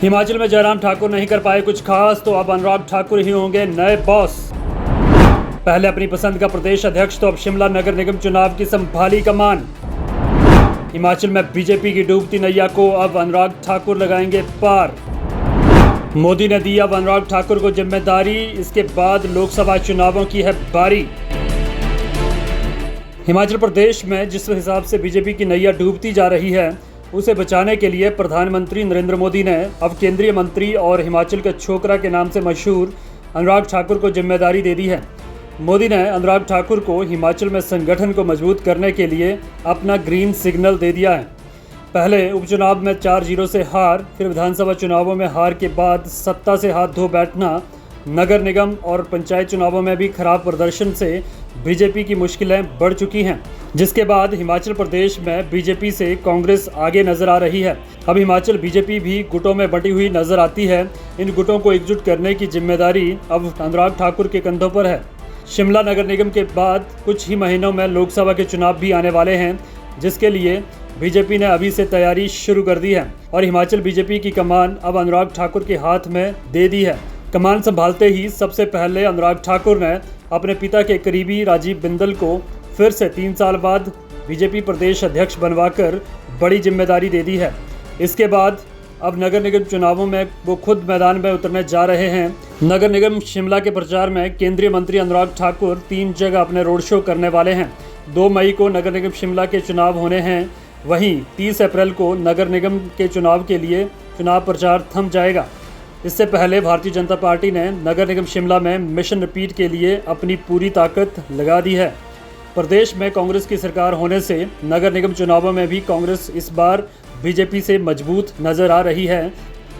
हिमाचल में जयराम ठाकुर नहीं कर पाए कुछ खास, तो अब अनुराग ठाकुर ही होंगे नए बॉस। पहले अपनी पसंद का प्रदेश अध्यक्ष, तो अब शिमला नगर निगम चुनाव की संभाली कमान। हिमाचल में बीजेपी की डूबती नैया को अब अनुराग ठाकुर लगाएंगे पार। मोदी ने दी अब अनुराग ठाकुर को जिम्मेदारी, इसके बाद लोकसभा चुनावों की है बारी। हिमाचल प्रदेश में जिस हिसाब से बीजेपी की नैया डूबती जा रही है, उसे बचाने के लिए प्रधानमंत्री नरेंद्र मोदी ने अब केंद्रीय मंत्री और हिमाचल के छोकरा के नाम से मशहूर अनुराग ठाकुर को जिम्मेदारी दे दी है। मोदी ने अनुराग ठाकुर को हिमाचल में संगठन को मजबूत करने के लिए अपना ग्रीन सिग्नल दे दिया है। पहले उपचुनाव में 4-0 से हार, फिर विधानसभा चुनावों में हार के बाद सत्ता से हाथ धो बैठना, नगर निगम और पंचायत चुनावों में भी खराब प्रदर्शन से बीजेपी की मुश्किलें बढ़ चुकी हैं, जिसके बाद हिमाचल प्रदेश में बीजेपी से कांग्रेस आगे नजर आ रही है। अब हिमाचल बीजेपी भी गुटों में बंटी हुई नजर आती है। इन गुटों को एकजुट करने की जिम्मेदारी अब अनुराग ठाकुर के कंधों पर है। शिमला नगर निगम के बाद कुछ ही महीनों में लोकसभा के चुनाव भी आने वाले हैं, जिसके लिए बीजेपी ने अभी से तैयारी शुरू कर दी है और हिमाचल बीजेपी की कमान अब अनुराग ठाकुर के हाथ में दे दी है। कमान संभालते ही सबसे पहले अनुराग ठाकुर ने अपने पिता के करीबी राजीव बिंदल को फिर से 3 साल बाद बीजेपी प्रदेश अध्यक्ष बनवाकर बड़ी जिम्मेदारी दे दी है। इसके बाद अब नगर निगम चुनावों में वो खुद मैदान में उतरने जा रहे हैं। नगर निगम शिमला के प्रचार में केंद्रीय मंत्री अनुराग ठाकुर 3 जगह अपने रोड शो करने वाले हैं। 2 मई को नगर निगम शिमला के चुनाव होने हैं, वहीं 30 अप्रैल को नगर निगम के चुनाव के लिए चुनाव प्रचार थम जाएगा। इससे पहले भारतीय जनता पार्टी ने नगर निगम शिमला में मिशन रिपीट के लिए अपनी पूरी ताकत लगा दी है। प्रदेश में कांग्रेस की सरकार होने से नगर निगम चुनावों में भी कांग्रेस इस बार बीजेपी से मजबूत नजर आ रही है,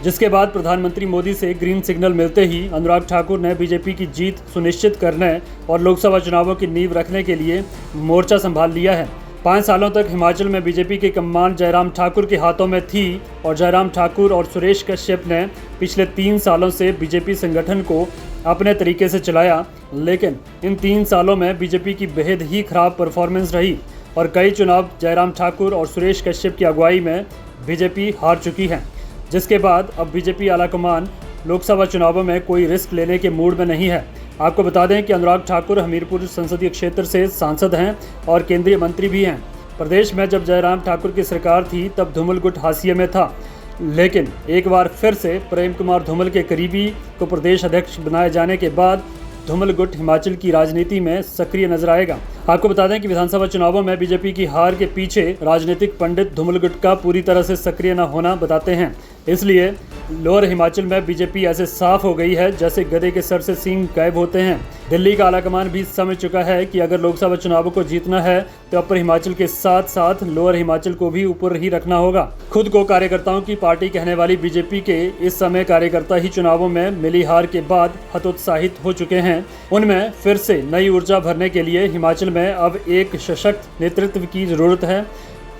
जिसके बाद प्रधानमंत्री मोदी से ग्रीन सिग्नल मिलते ही अनुराग ठाकुर ने बीजेपी की जीत सुनिश्चित करने और लोकसभा चुनावों की नींव रखने के लिए मोर्चा संभाल लिया है। 5 सालों तक हिमाचल में बीजेपी की कमान जयराम ठाकुर के हाथों में थी और जयराम ठाकुर और सुरेश कश्यप ने पिछले 3 सालों से बीजेपी संगठन को अपने तरीके से चलाया, लेकिन इन 3 सालों में बीजेपी की बेहद ही खराब परफॉर्मेंस रही और कई चुनाव जयराम ठाकुर और सुरेश कश्यप की अगुवाई में बीजेपी हार चुकी है, जिसके बाद अब बीजेपी आलाकमान लोकसभा चुनावों में कोई रिस्क लेने के मूड में नहीं है। आपको बता दें कि अनुराग ठाकुर हमीरपुर संसदीय क्षेत्र से सांसद हैं और केंद्रीय मंत्री भी हैं। प्रदेश में जब जयराम ठाकुर की सरकार थी तब धूमल गुट हाशिए में था, लेकिन एक बार फिर से प्रेम कुमार धूमल के करीबी को प्रदेश अध्यक्ष बनाए जाने के बाद धूमल गुट हिमाचल की राजनीति में सक्रिय नजर आएगा। आपको बता दें कि विधानसभा चुनावों में बीजेपी की हार के पीछे राजनीतिक पंडित धूमल गुट का पूरी तरह से सक्रिय न होना बताते हैं। इसलिए लोअर हिमाचल में बीजेपी ऐसे साफ हो गई है जैसे गधे के सर से सींग गायब होते हैं। दिल्ली का आलाकमान भी समझ चुका है कि अगर लोकसभा चुनावों को जीतना है तो अपर हिमाचल के साथ साथ लोअर हिमाचल को भी ऊपर ही रखना होगा। खुद को कार्यकर्ताओं की पार्टी कहने वाली बीजेपी के इस समय कार्यकर्ता ही चुनावों में मिली हार के बाद हतोत्साहित हो चुके हैं। उनमें फिर से नई ऊर्जा भरने के लिए हिमाचल में अब एक सशक्त नेतृत्व की जरूरत है।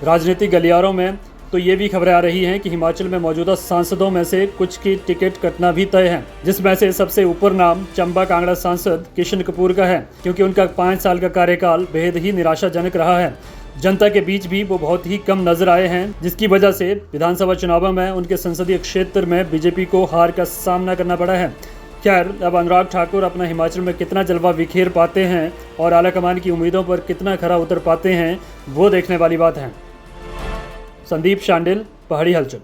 राजनीतिक गलियारों में तो ये भी खबरें आ रही हैं कि हिमाचल में मौजूदा सांसदों में से कुछ की टिकट कटना भी तय है, जिसमें से सबसे ऊपर नाम चंबा कांगड़ा सांसद किशन कपूर का है, क्योंकि उनका 5 साल का कार्यकाल बेहद ही निराशाजनक रहा है। जनता के बीच भी वो बहुत ही कम नजर आए हैं, जिसकी वजह से विधानसभा चुनावों में उनके संसदीय क्षेत्र में बीजेपी को हार का सामना करना पड़ा है। खैर, अब अनुराग ठाकुर अपना हिमाचल में कितना जलवा बिखेर पाते हैं और आलाकमान की उम्मीदों पर कितना खरा उतर पाते हैं, वो देखने वाली बात है। संदीप शांडिल, पहाड़ी हलचल।